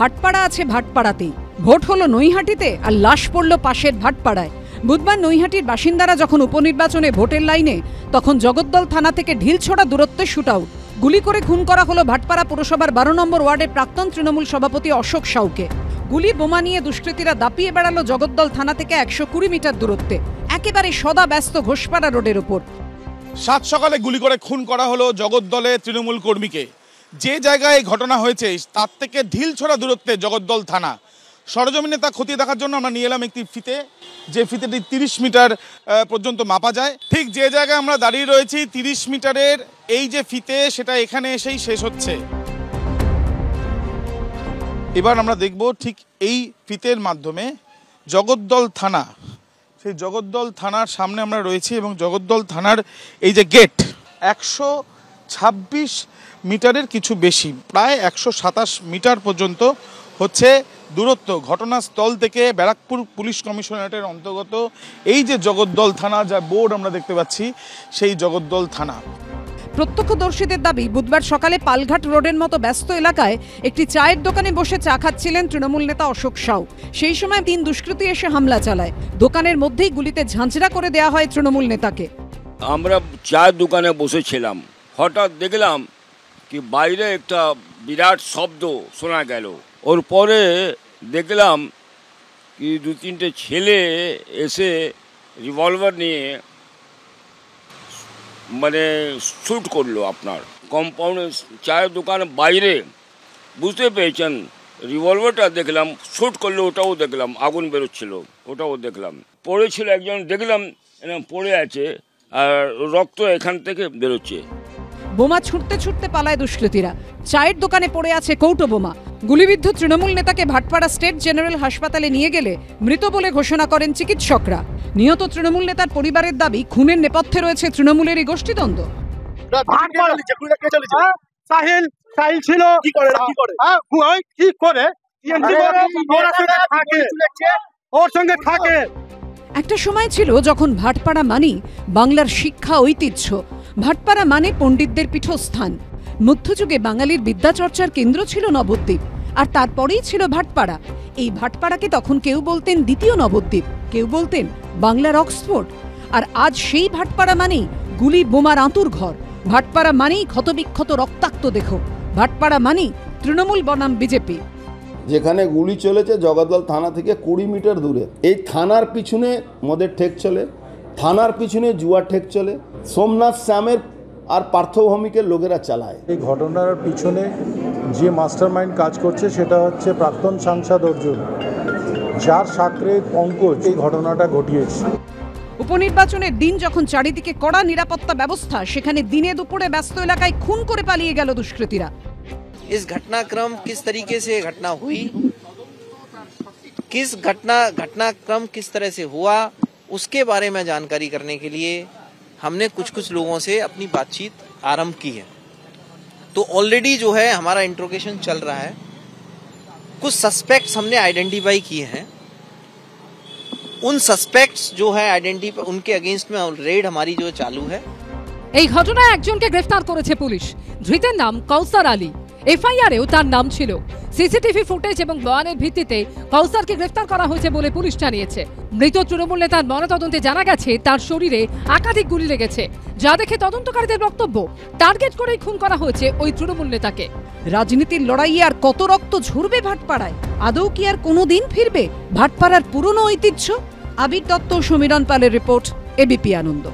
ভাটপাড়া আছে ভাটপাড়াতেই, ভোট হলো নৈহাটিতে আর লাশ পড়ল পাশের ভাটপাড়ায়। বুধবার নৈহাটির বাসিন্দারা যখন উপনির্বাচনে ভোটের লাইনে, তখন জগদ্দল থানা থেকে ঢিলছোড়া দূরত্বে শুটআউট। গুলি করে খুন করা হলো ভাটপাড়া পুরসভার 12 নম্বর ওয়ার্ডের প্রাক্তন তৃণমূল সভাপতি অশোক সাউকে। গুলি বোমা নিয়ে দুষ্কৃতীরা দাপিয়ে বেড়ালো জগদ্দল থানা থেকে 120 মিটার দূরত্বে, একেবারে সদা ব্যস্ত ঘোষপাড়া রোডের ওপর। সাত সকালে গুলি করে খুন করা হলো জগদ্দলে তৃণমূল কর্মীকে। যে জায়গায় ঘটনা হয়েছে তার থেকে ঢিলছোড়া দূরত্বে জগদ্দল থানা। সরজমিনে তা খতিয়ে দেখার জন্য আমরা নিয়ে এলাম একটি ফিতে, যে ফিতেটি 30 মিটার পর্যন্ত মাপা যায়। ঠিক যে জায়গায় আমরা দাঁড়িয়ে রয়েছি, 30 মিটারের এই যে ফিতে, সেটা এখানে এসেই শেষ হচ্ছে। এবার আমরা দেখব ঠিক এই ফিতের মাধ্যমে জগদ্দল থানা, সেই জগদ্দল থানার সামনে আমরা রয়েছি এবং জগদ্দল থানার এই যে গেট 126 মিটারের কিছু বেশি, প্রায় 127 মিটার পর্যন্ত হচ্ছে দূরত্ব ঘটনাস্থল থেকে ব্যারাকপুর পুলিশ কমিশনারেটের অন্তর্গত এই যে জগদ্দল থানা, যা বোর্ড আমরা দেখতে পাচ্ছি, সেই জগদ্দল থানা। প্রত্যক্ষদর্শীদের দাবি, বুধবার সকালে পালঘাট রোডের মতো ব্যস্ত এলাকায় একটি চায়ের দোকানে বসে চা খাচ্ছিলেন তৃণমূল নেতা অশোক সাউ। সেই সময় 3 দুষ্কৃতী এসে হামলা চালায়। দোকানের মধ্যেই গুলিতে ঝাঁঝরা করে দেওয়া হয় তৃণমূল নেতাকে। আমরা চায়ের দোকানে বসেছিলাম, হঠাৎ দেখলাম কি বাইরে একটা বিরাট শব্দ শোনা গেল। ওর পরে দেখলাম কি 2-3টে ছেলে এসে রিভলভার নিয়ে মানে শ্যুট করলো আপনার কম্পাউন্ডে, চায়ের দোকানের বাইরে। বুঝতে পেরেছেন, রিভলভারটা দেখলাম, শ্যুট করলো, ওটাও দেখলাম, আগুন বেরোচ্ছিল, ওটাও দেখলাম। পড়েছিল একজন, দেখলাম এরকম পড়ে আছে আর রক্ত এখান থেকে বেরোচ্ছে। বোমা ছুটতে ছুটতে পালায় দুষ্কৃতীরা। চায়ের দোকানে পড়ে আছে কৌটো বোমা। গুলিবিদ্ধ তৃণমূল নেতাকে ভাটপাড়া স্টেট জেনারেল হাসপাতালে নিয়ে গেলে মৃত বলে ঘোষণা করেন চিকিৎসকরা। নিহত তৃণমূল নেতার পরিবারের দাবি, খুনের নেপথ্যে রয়েছে তৃণমূলেরই গোষ্ঠীদ্বন্দ্ব। একটা সময় ছিল যখন ভাটপাড়া মানি বাংলার শিক্ষা ঐতিহ্য, ভাটপাড়া মানে পণ্ডিতদের পীঠস্থান। মধ্যযুগে বাঙালির বিদ্যাচর্চার কেন্দ্র ছিল নবদ্বীপ, আর তারপরেই ছিল ভাটপাড়া। এই ভাটপাড়াকে তখন কেউ বলতেন দ্বিতীয় নবদ্বীপ, কেউ বলতেন বাংলার অক্সফোর্ড। আর আজ সেই ভাটপাড়া মানেই গুলি বোমার আঁতুর ঘর। ভাটপাড়া মানেই ক্ষতবিক্ষত রক্তাক্ত দেহ। ভাটপাড়া মানেই তৃণমূল বনাম বিজেপি। যেখানে গুলি চলেছে জগদ্দল থানা থেকে 20 মিটার দূরে। এই থানার পিছনে মদের ঠেক চলে, থানার পিছনে জুয়া ঠেক চলে, সোমনাথ শ্যামের আর পার্থভূমিকের লোকেরা চালায়। এই ঘটনার পিছনে যে মাস্টারমাইন্ড কাজ করছে সেটা হচ্ছে প্রাক্তন সাংসদ অর্জুন, যার সাকরে পঙ্কজ এই ঘটনাটা ঘটিয়েছে। উপনির্বাচনের দিন যখন চারিদিকে কড়া নিরাপত্তা ব্যবস্থা, সেখানে দিনে দুপুরে ব্যস্ত এলাকায় খুন করে পালিয়ে গেল দুষ্কৃতীরা। इस घटनाक्रम किस तरीके से घटना हुई, घटनाक्रम किस तरह से हुआ, उसके बारे में जानकारी करने के लिए हमने कुछ लोगों से अपनी बातचीत आरंभ की है। तो ऑलरेडी जो है हमारा इंट्रोगेशन चल रहा है। कुछ सस्पेक्ट्स हमने आइडेंटिफाई किए हैं। उन सस्पेक्ट्स जो है आइडेंटिफाई, उनके अगेंस्ट में रेड हमारी जो चालू है। এই ঘটনায় একজনকে গ্রেফতার করেছে পুলিশ। ধৃতের নাম কৌসার আলী। এফআইআরেও তার নাম ছিল। সিসিটিভি ফুটেজ এবং বয়ানের ভিত্তিতে কৌসারকে গ্রেফতার করা হয়েছে বলে পুলিশ জানিয়েছে। মৃত তৃণমূল নেতার ময়নাতদন্তে জানা গেছে তার শরীরে একাধিক গুলি লেগেছে, যা দেখে তদন্তকারীদের বক্তব্য টার্গেট করেই খুন করা হয়েছে ওই তৃণমূল নেতাকে। রাজনীতির লড়াইয়ে আর কত রক্ত ঝরবে ভাটপাড়ায়? আদৌ কি আর কোনোদিন ফিরবে ভাটপাড়ার পুরনো ঐতিহ্য? আবির দত্ত, সমীরণ পালের রিপোর্ট, এবিপি আনন্দ।